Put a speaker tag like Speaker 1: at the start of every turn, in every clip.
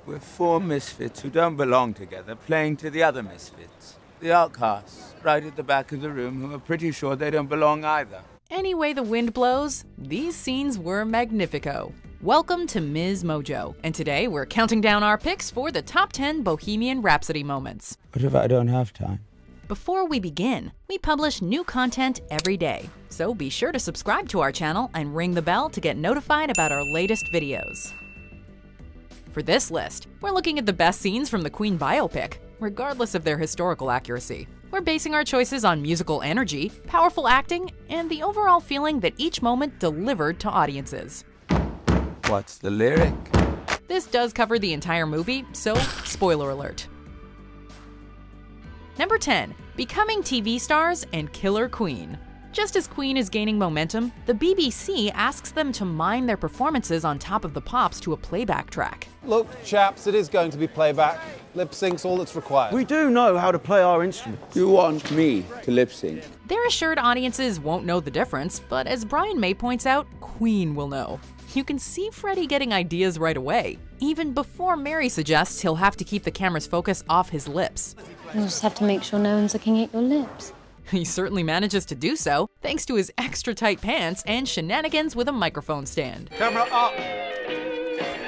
Speaker 1: We're four misfits who don't belong together, playing to the other misfits. The outcasts, right at the back of the room, who are pretty sure they don't belong either.
Speaker 2: Any way the wind blows, these scenes were magnifico. Welcome to MsMojo, and today we're counting down our picks for the top 10 Bohemian Rhapsody moments.
Speaker 1: What if I don't have time?
Speaker 2: Before we begin, we publish new content every day, so be sure to subscribe to our channel and ring the bell to get notified about our latest videos. For this list, we're looking at the best scenes from the Queen biopic, regardless of their historical accuracy. We're basing our choices on musical energy, powerful acting, and the overall feeling that each moment delivered to audiences.
Speaker 1: What's the lyric?
Speaker 2: This does cover the entire movie, so spoiler alert. Number 10. Becoming TV Stars and Killer Queen. Just as Queen is gaining momentum, the BBC asks them to mine their performances on top of the pops to a playback track.
Speaker 3: Look, chaps, it is going to be playback. Lip sync's all that's required.
Speaker 4: We do know how to play our instruments.
Speaker 1: You want me to lip sync?
Speaker 2: They're assured audiences won't know the difference, but as Brian May points out, Queen will know. You can see Freddie getting ideas right away, even before Mary suggests he'll have to keep the camera's focus off his lips.
Speaker 5: You'll just have to make sure no one's looking at your lips.
Speaker 2: He certainly manages to do so, thanks to his extra tight pants and shenanigans with a microphone stand.
Speaker 3: Camera up!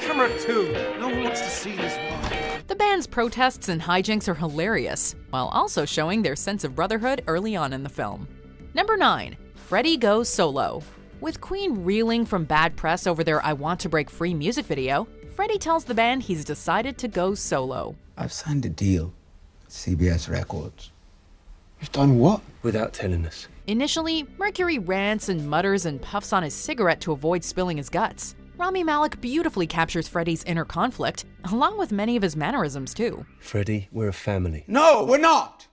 Speaker 3: Camera 2! No one wants to see this one.
Speaker 2: The band's protests and hijinks are hilarious, while also showing their sense of brotherhood early on in the film. Number 9. Freddie goes solo. With Queen reeling from bad press over their I Want to Break Free music video, Freddie tells the band he's decided to go solo.
Speaker 1: I've signed a deal with CBS Records.
Speaker 4: You've done what?
Speaker 6: Without telling us.
Speaker 2: Initially, Mercury rants and mutters and puffs on his cigarette to avoid spilling his guts. Rami Malek beautifully captures Freddie's inner conflict, along with many of his mannerisms too.
Speaker 6: Freddie, we're a family.
Speaker 1: No, we're not!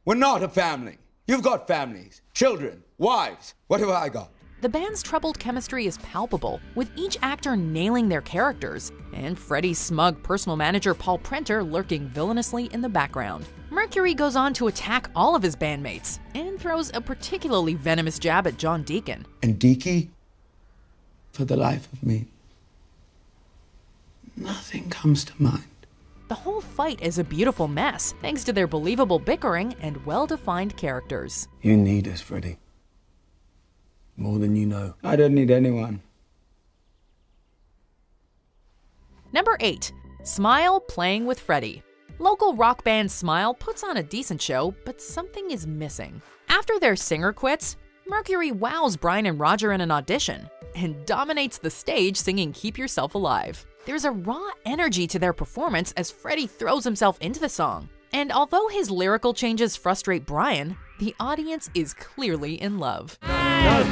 Speaker 1: We're not a family. You've got families, children, wives. What have I got?
Speaker 2: The band's troubled chemistry is palpable, with each actor nailing their characters, and Freddie's smug personal manager Paul Printer lurking villainously in the background. Mercury goes on to attack all of his bandmates, and throws a particularly venomous jab at John Deacon.
Speaker 1: And Deaky, for the life of me, nothing comes to mind.
Speaker 2: The whole fight is a beautiful mess, thanks to their believable bickering and well-defined characters.
Speaker 6: You need us, Freddie. More than you know.
Speaker 1: I don't need anyone.
Speaker 2: Number 8. Smile playing with Freddie. Local rock band Smile puts on a decent show, but something is missing. After their singer quits, Mercury wows Brian and Roger in an audition, and dominates the stage singing Keep Yourself Alive. There's a raw energy to their performance as Freddie throws himself into the song. And although his lyrical changes frustrate Brian, the audience is clearly in love.
Speaker 3: Wrong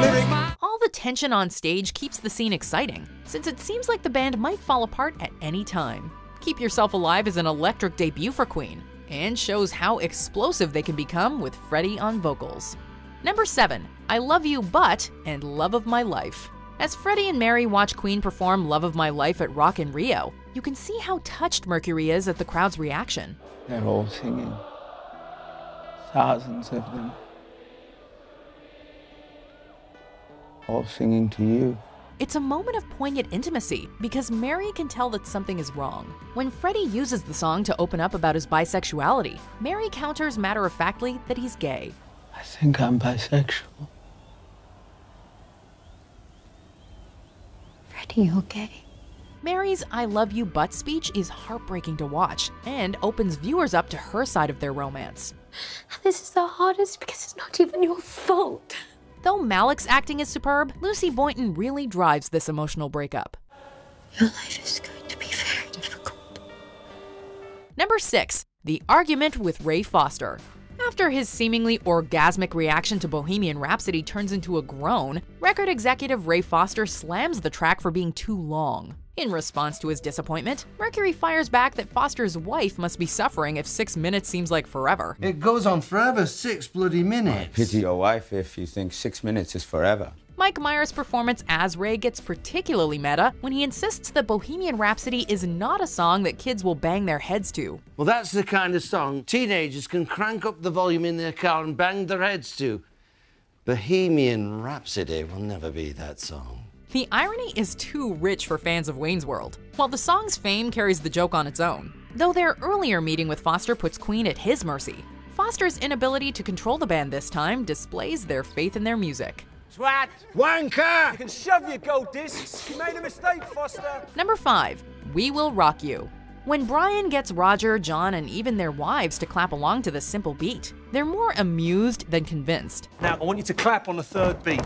Speaker 3: lyric!
Speaker 2: All the tension on stage keeps the scene exciting, since it seems like the band might fall apart at any time. Keep Yourself Alive is an electric debut for Queen, and shows how explosive they can become with Freddie on vocals. Number 7. I Love You But and Love of My Life. As Freddie and Mary watch Queen perform Love of My Life at Rock in Rio, you can see how touched Mercury is at the crowd's reaction.
Speaker 1: They're all singing. Thousands of them. All singing to you.
Speaker 2: It's a moment of poignant intimacy because Mary can tell that something is wrong. When Freddie uses the song to open up about his bisexuality, Mary counters matter-of-factly that he's gay.
Speaker 1: I think I'm bisexual.
Speaker 5: Freddie, you're gay.
Speaker 2: Mary's I love you but speech is heartbreaking to watch and opens viewers up to her side of their romance.
Speaker 5: This is the hardest because it's not even your fault.
Speaker 2: Though Malek's acting is superb, Lucy Boynton really drives this emotional breakup.
Speaker 5: Your life is going to be very difficult.
Speaker 2: Number 6. The Argument with Ray Foster. After his seemingly orgasmic reaction to Bohemian Rhapsody turns into a groan, record executive Ray Foster slams the track for being too long. In response to his disappointment, Mercury fires back that Foster's wife must be suffering if 6 minutes seems like forever.
Speaker 4: It goes on forever, 6 bloody minutes.
Speaker 1: Pity your wife if you think 6 minutes is forever.
Speaker 2: Mike Myers' performance as Ray gets particularly meta when he insists that Bohemian Rhapsody is not a song that kids will bang their heads to.
Speaker 7: Well, that's the kind of song teenagers can crank up the volume in their car and bang their heads to. Bohemian Rhapsody will never be that song.
Speaker 2: The irony is too rich for fans of Wayne's World, while the song's fame carries the joke on its own. Though their earlier meeting with Foster puts Queen at his mercy, Foster's inability to control the band this time displays their faith in their music.
Speaker 3: Twat!
Speaker 7: Wanker!
Speaker 3: You can shove your gold discs. You made a mistake, Foster.
Speaker 2: Number 5. We Will Rock You. When Brian gets Roger, John, and even their wives to clap along to this simple beat, they're more amused than convinced.
Speaker 3: Now, I want you to clap on the third beat.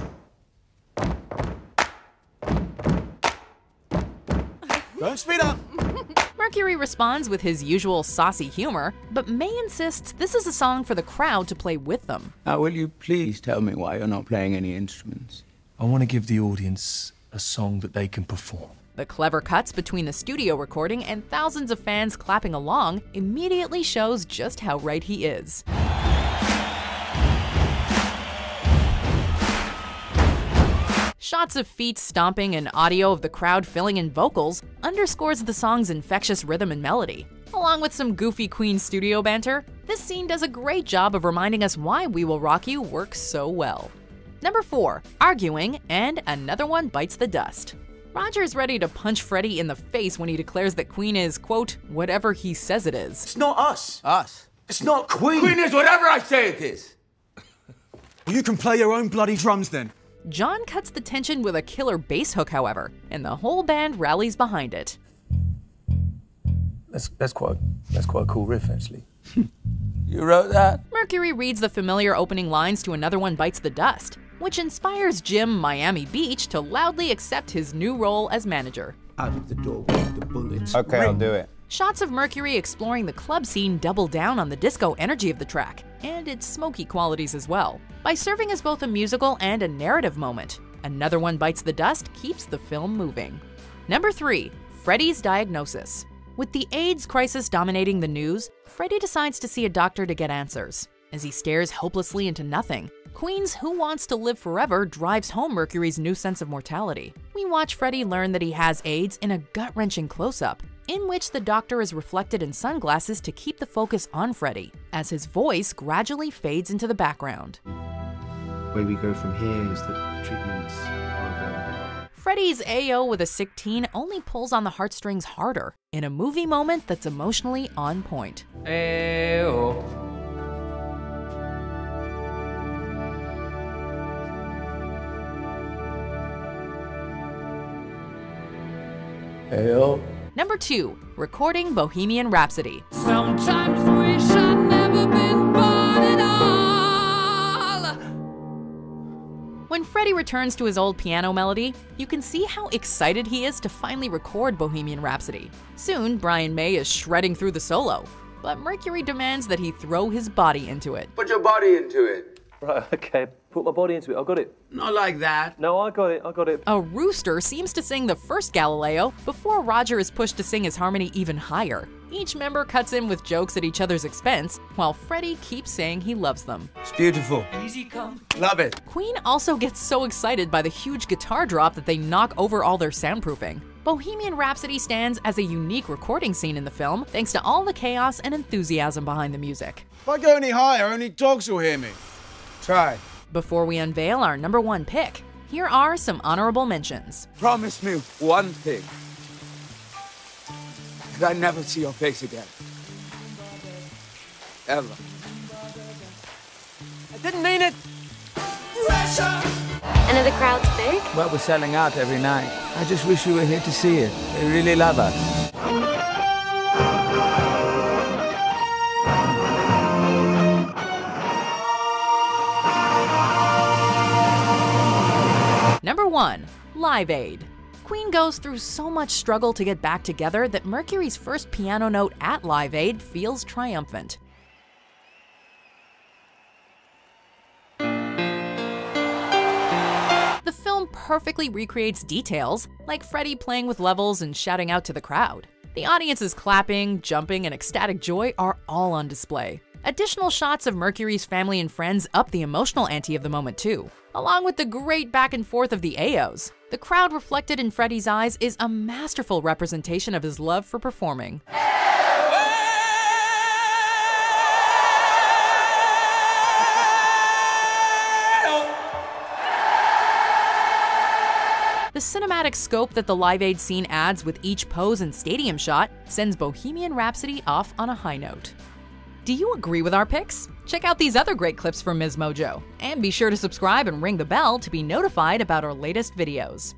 Speaker 3: Don't speed up.
Speaker 2: Mercury responds with his usual saucy humor, but May insists this is a song for the crowd to play with them.
Speaker 1: Now, will you please tell me why you're not playing any instruments?
Speaker 6: I want to give the audience a song that they can perform.
Speaker 2: The clever cuts between the studio recording and thousands of fans clapping along immediately shows just how right he is. Shots of feet stomping and audio of the crowd filling in vocals underscores the song's infectious rhythm and melody. Along with some goofy Queen studio banter, this scene does a great job of reminding us why We Will Rock You works so well. Number 4. Arguing, and another one bites the dust. Roger's ready to punch Freddie in the face when he declares that Queen is, quote, whatever he says it is.
Speaker 3: It's not us.
Speaker 1: Us?
Speaker 3: It's not Queen.
Speaker 1: Queen is whatever I say it is.
Speaker 3: Well, you can play your own bloody drums then.
Speaker 2: John cuts the tension with a killer bass hook, however, and the whole band rallies behind it.
Speaker 6: That's quite a cool riff, actually.
Speaker 1: You wrote that?
Speaker 2: Mercury reads the familiar opening lines to Another One Bites the Dust, which inspires Jim Miami Beach to loudly accept his new role as manager.
Speaker 1: Out of the door with the bullets.
Speaker 8: Okay, I'll do it.
Speaker 2: Shots of Mercury exploring the club scene double down on the disco energy of the track, and its smoky qualities as well. By serving as both a musical and a narrative moment, Another One Bites the Dust keeps the film moving. Number 3. Freddie's diagnosis. With the AIDS crisis dominating the news, Freddie decides to see a doctor to get answers. As he stares hopelessly into nothing, Queen's Who Wants to Live Forever drives home Mercury's new sense of mortality. We watch Freddie learn that he has AIDS in a gut-wrenching close-up, in which the doctor is reflected in sunglasses to keep the focus on Freddie, as his voice gradually fades into the background.
Speaker 9: Where we go from here is that treatments are available.
Speaker 2: Freddie's AO with a sick teen only pulls on the heartstrings harder, in a movie moment that's emotionally on point.
Speaker 10: Ayo.
Speaker 1: Heyo.
Speaker 2: Number 2. Recording Bohemian Rhapsody.
Speaker 10: Sometimes wish I'd never been born at all.
Speaker 2: When Freddie returns to his old piano melody, you can see how excited he is to finally record Bohemian Rhapsody. Soon, Brian May is shredding through the solo, but Mercury demands that he throw his body into it.
Speaker 1: Put your body into it.
Speaker 11: Right, okay. Put my body into it. I got it.
Speaker 1: Not like that.
Speaker 11: No, I got it.
Speaker 2: A rooster seems to sing the first Galileo before Roger is pushed to sing his harmony even higher. Each member cuts in with jokes at each other's expense, while Freddie keeps saying he loves them.
Speaker 1: It's beautiful.
Speaker 10: Easy come.
Speaker 1: Love it.
Speaker 2: Queen also gets so excited by the huge guitar drop that they knock over all their soundproofing. Bohemian Rhapsody stands as a unique recording scene in the film, thanks to all the chaos and enthusiasm behind the music.
Speaker 3: If I go any higher, only dogs will hear me. Try.
Speaker 2: Before we unveil our number 1 pick, here are some honorable mentions.
Speaker 1: Promise me one thing. That I never see your face again. Ever.
Speaker 10: I didn't mean it.
Speaker 5: And are the crowds big?
Speaker 1: Well, we're selling out every night. I just wish you were here to see it. They really love us.
Speaker 2: Number 1. Live Aid. Queen goes through so much struggle to get back together that Mercury's first piano note at Live Aid feels triumphant. The film perfectly recreates details, like Freddie playing with levels and shouting out to the crowd. The audience's clapping, jumping, and ecstatic joy are all on display. Additional shots of Mercury's family and friends up the emotional ante of the moment too. Along with the great back and forth of the AOs, the crowd reflected in Freddie's eyes is a masterful representation of his love for performing. The cinematic scope that the Live Aid scene adds with each pose and stadium shot sends Bohemian Rhapsody off on a high note. Do you agree with our picks? Check out these other great clips from MsMojo, and be sure to subscribe and ring the bell to be notified about our latest videos.